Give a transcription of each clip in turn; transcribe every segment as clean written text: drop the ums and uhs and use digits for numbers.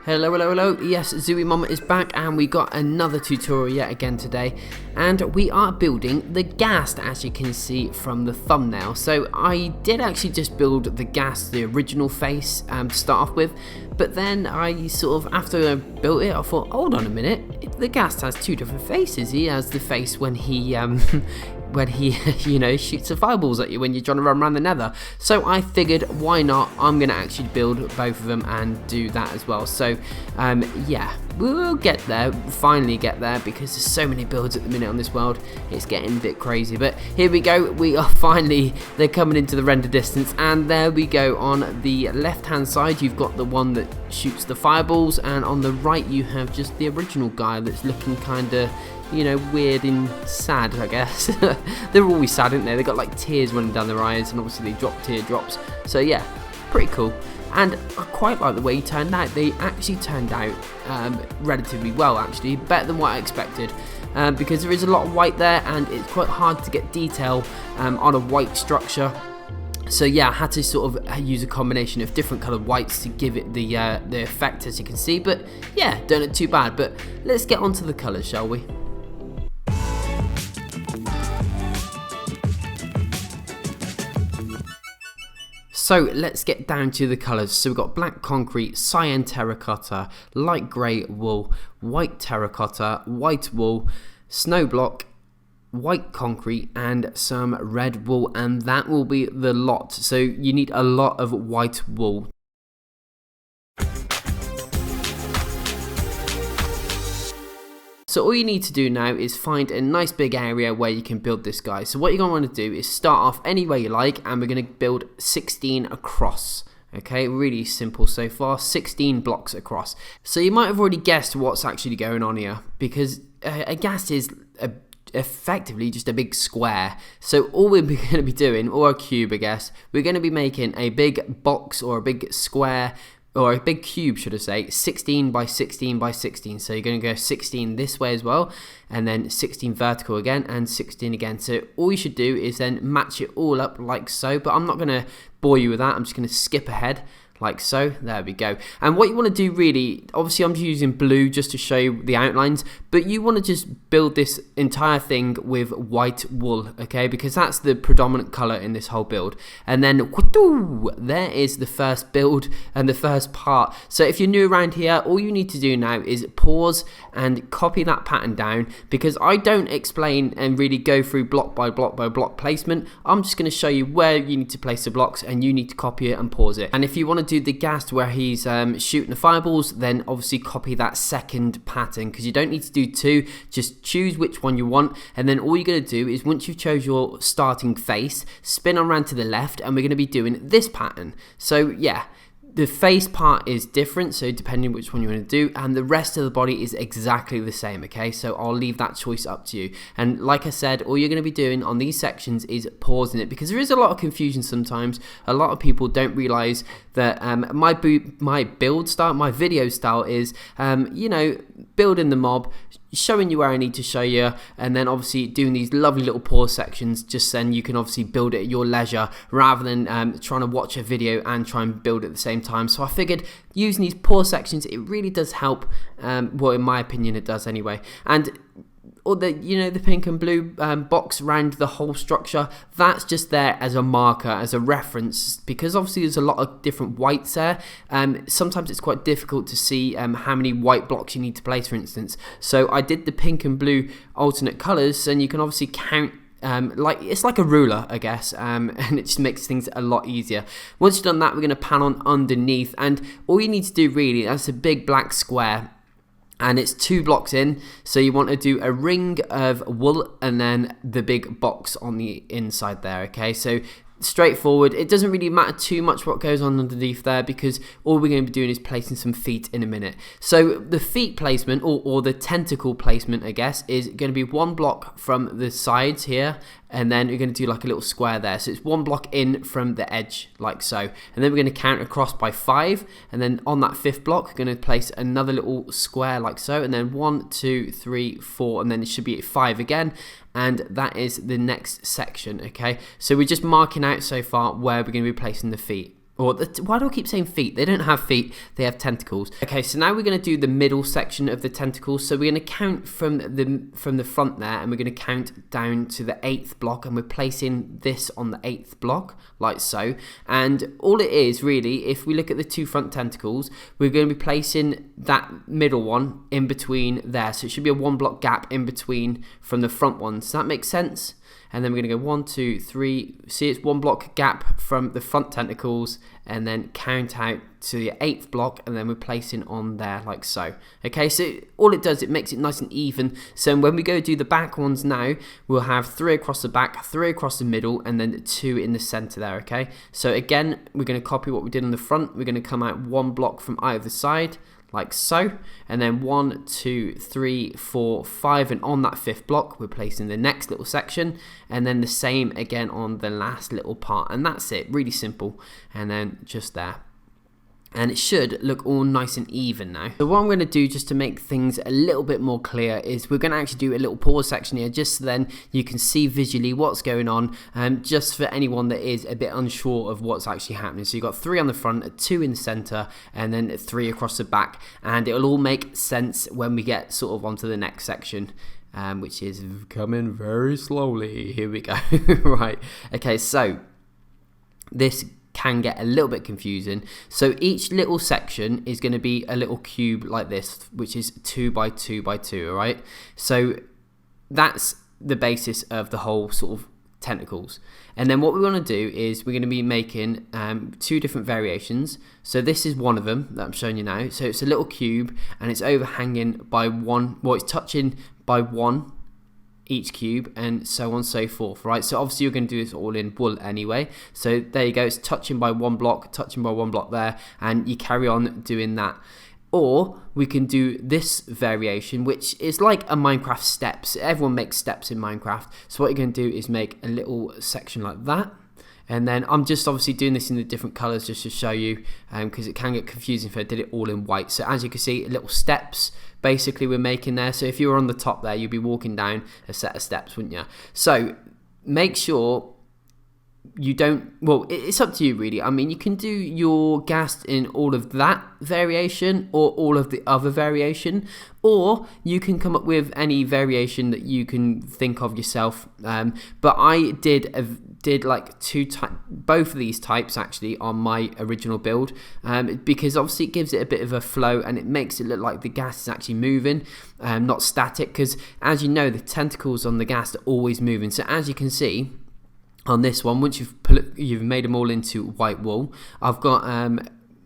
Hello, hello, hello, yes, zu-wii-mama is back and we got another tutorial yet again today, and we are building the Ghast, as you can see from the thumbnail. So I did actually just build the Ghast, the original face, to start off with, but then I sort of, after I built it, I thought, hold on a minute, the Ghast has two different faces. He has the face when he when he, you know, shoots the fireballs at you when you're trying to run around the nether. So I figured, why not, I'm going to actually build both of them and do that as well. So, yeah, we'll get there, finally get there, because there's so many builds at the minute on this world, it's getting a bit crazy. But here we go, we are finally, they're coming into the render distance, and there we go. On the left-hand side, you've got the one that shoots the fireballs, and on the right, you have just the original guy that's looking kind of, you know, weird and sad, I guess. They're always sad, aren't they? They've got like tears running down their eyes, and obviously they drop teardrops. So yeah, pretty cool. And I quite like the way he turned out. They actually turned out relatively well, actually, better than what I expected. Because there is a lot of white there, and it's quite hard to get detail on a white structure. So yeah, I had to sort of use a combination of different coloured whites to give it the effect, as you can see. But yeah, don't look too bad. But let's get onto the colours, shall we? So let's get down to the colours. So we've got black concrete, cyan terracotta, light grey wool, white terracotta, white wool, snow block, white concrete, and some red wool, and that will be the lot. So you need a lot of white wool. So all you need to do now is find a nice big area where you can build this guy. So what you're going to want to do is start off any way you like, and we're going to build 16 across. Okay, really simple so far, 16 blocks across. So you might have already guessed what's actually going on here, because a Ghast is effectively just a big square. So all we're going to be doing, or a cube I guess, we're going to be making a big box or a big square, or a big cube, should I say, 16 by 16 by 16. So you're going to go 16 this way as well, and then 16 vertical again, and 16 again. So all you should do is then match it all up like so, but I'm not going to bore you with that. I'm just going to skip ahead like so. There we go. And what you want to do really, obviously I'm just using blue just to show you the outlines, but you want to just build this entire thing with white wool, okay, because that's the predominant color in this whole build. And then there is the first build and the first part. So if you're new around here, all you need to do now is pause and copy that pattern down, because I don't explain and really go through block by block by block placement. I'm just going to show you where you need to place the blocks, and you need to copy it and pause it. And if you want to do the Ghast where he's shooting the fireballs, then obviously copy that second pattern, because you don't need to do two, just choose which one you want, and then all you're going to do is, once you've chose your starting face, spin around to the left, and we're going to be doing this pattern. So yeah, the face part is different, so depending which one you want to do, and the rest of the body is exactly the same, okay? So I'll leave that choice up to you. And like I said, all you're going to be doing on these sections is pausing it, because there is a lot of confusion sometimes. A lot of people don't realize that my build style, my video style is, you know, building the mob, showing you where I need to show you, and then obviously doing these lovely little pause sections, just then you can obviously build it at your leisure, rather than trying to watch a video and try and build it at the same time. So I figured using these pause sections, it really does help, well, in my opinion it does anyway. And or the, you know, the pink and blue box around the whole structure, that's just there as a marker, as a reference, because obviously there's a lot of different whites there. Sometimes it's quite difficult to see how many white blocks you need to place, for instance. So I did the pink and blue alternate colors, and you can obviously count, like it's like a ruler, I guess, and it just makes things a lot easier. Once you've done that, we're going to pan on underneath, and all you need to do really, that's a big black square, and it's 2 blocks in, so you want to do a ring of wool and then the big box on the inside there, okay? So straightforward. It doesn't really matter too much what goes on underneath there, because all we're going to be doing is placing some feet in a minute. So the feet placement, or the tentacle placement, I guess, is going to be 1 block from the sides here, and then we're going to do like a little square there. So it's 1 block in from the edge, like so. And then we're going to count across by 5, and then on that 5th block, we're going to place another little square like so, and then 1, 2, 3, 4, and then it should be at 5 again. And that is the next section, okay? So we're just marking out so far where we're going to be placing the feet. Or why do I keep saying feet? They don't have feet, they have tentacles. Okay, so now we're going to do the middle section of the tentacles. So we're going to count from the front there, and we're going to count down to the 8th block, and we're placing this on the 8th block, like so. And all it is really, if we look at the 2 front tentacles, we're going to be placing that middle one in between there. So it should be a 1 block gap in between from the front ones. Does that make sense? And then we're going to go 1, 2, 3. See, it's 1 block gap from the front tentacles, and then count out to the 8th block, and then we're placing on there like so. Okay, so all it does, it makes it nice and even. So when we go do the back ones now, we'll have 3 across the back, 3 across the middle, and then 2 in the center there. Okay, so again, we're going to copy what we did on the front. We're going to come out 1 block from either side, like so, and then 1, 2, 3, 4, 5, and on that 5th block we're placing the next little section, and then the same again on the last little part, and that's it. Really simple. And then just there, and it should look all nice and even now. So what I'm going to do, just to make things a little bit more clear, is we're going to actually do a little pause section here, just so then you can see visually what's going on, just for anyone that is a bit unsure of what's actually happening. So you've got 3 on the front, 2 in the center, and then 3 across the back, and it'll all make sense when we get sort of onto the next section, which is coming very slowly. Here we go. Right, okay, so this can get a little bit confusing. So each little section is going to be a little cube like this, which is 2 by 2 by 2, all right? So that's the basis of the whole sort of tentacles. And then what we want to do is we're going to be making 2 different variations. So this is one of them that I'm showing you now. So it's a little cube, and it's overhanging by 1, well, it's touching by 1 each cube, and so on and so forth, right? So obviously you're going to do this all in wool anyway. So there you go, it's touching by 1 block, touching by 1 block there, and you carry on doing that. Or we can do this variation, which is like a Minecraft steps. Everyone makes steps in Minecraft. So what you're going to do is make a little section like that. And then I'm just obviously doing this in the different colors just to show you, because it can get confusing if I did it all in white. So as you can see, little steps basically we're making there. So if you were on the top there, you'd be walking down a set of steps, wouldn't you? So make sure you don't, well, it's up to you really. I mean, you can do your Ghast in all of that variation or all of the other variation, or you can come up with any variation that you can think of yourself. But I did like both of these types actually on my original build, because obviously it gives it a bit of a flow, and it makes it look like the Ghast is actually moving, not static, because as you know, the tentacles on the Ghast are always moving. So as you can see on this one, once you've made them all into white wool, I've got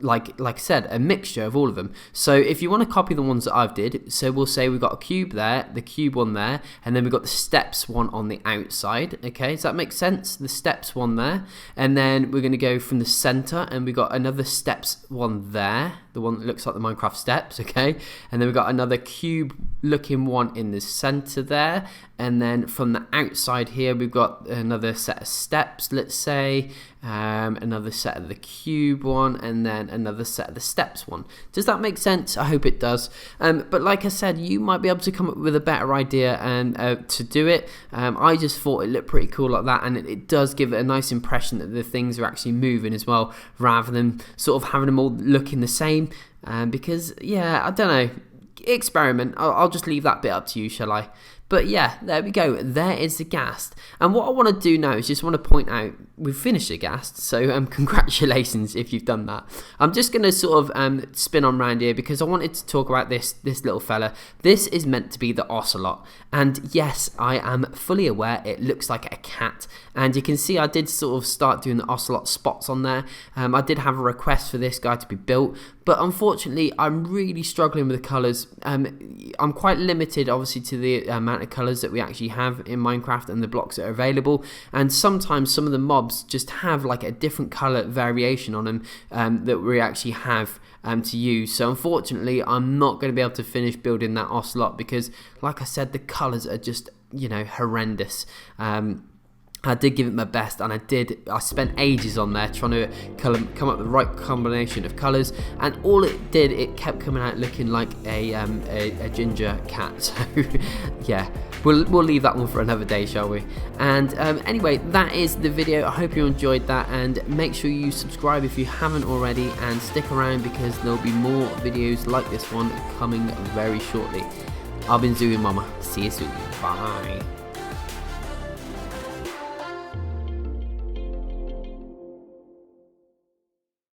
like I said, a mixture of all of them. So if you want to copy the ones that I've did, so we'll say we've got a cube there, the cube one there, and then we've got the steps one on the outside. Okay, does that make sense? The steps one there, and then we're going to go from the center, and we've got another steps one there, the one that looks like the Minecraft steps. Okay, and then we've got another cube looking one in the center there, and then from the outside here we've got another set of steps, let's say, another set of the cube one, and then another set of the steps one. Does that make sense? I hope it does. But like I said, you might be able to come up with a better idea and to do it. I just thought it looked pretty cool like that, and it does give it a nice impression that the things are actually moving as well, rather than sort of having them all looking the same. Because yeah, I don't know, experiment. I'll just leave that bit up to you, shall I? But yeah, there we go. There is the Ghast. And what I want to do now is just want to point out, we've finished the Ghast, so congratulations if you've done that. I'm just going to sort of spin on round here, because I wanted to talk about this little fella. This is meant to be the ocelot. And yes, I am fully aware it looks like a cat. And you can see I did sort of start doing the ocelot spots on there. I did have a request for this guy to be built, but unfortunately I'm really struggling with the colours. I'm quite limited obviously to the amount of colours that we actually have in Minecraft and the blocks that are available, and sometimes some of the mobs just have like a different colour variation on them that we actually have to use. So unfortunately I'm not going to be able to finish building that ocelot, because like I said, the colours are just, you know, horrendous. I did give it my best, and I spent ages on there trying to come up with the right combination of colours, and all it did, it kept coming out looking like a ginger cat. So yeah, we'll leave that one for another day, shall we? And anyway, that is the video. I hope you enjoyed that, and make sure you subscribe if you haven't already, and stick around because there'll be more videos like this one coming very shortly. I've been zu-wii-mama. See you soon. Bye.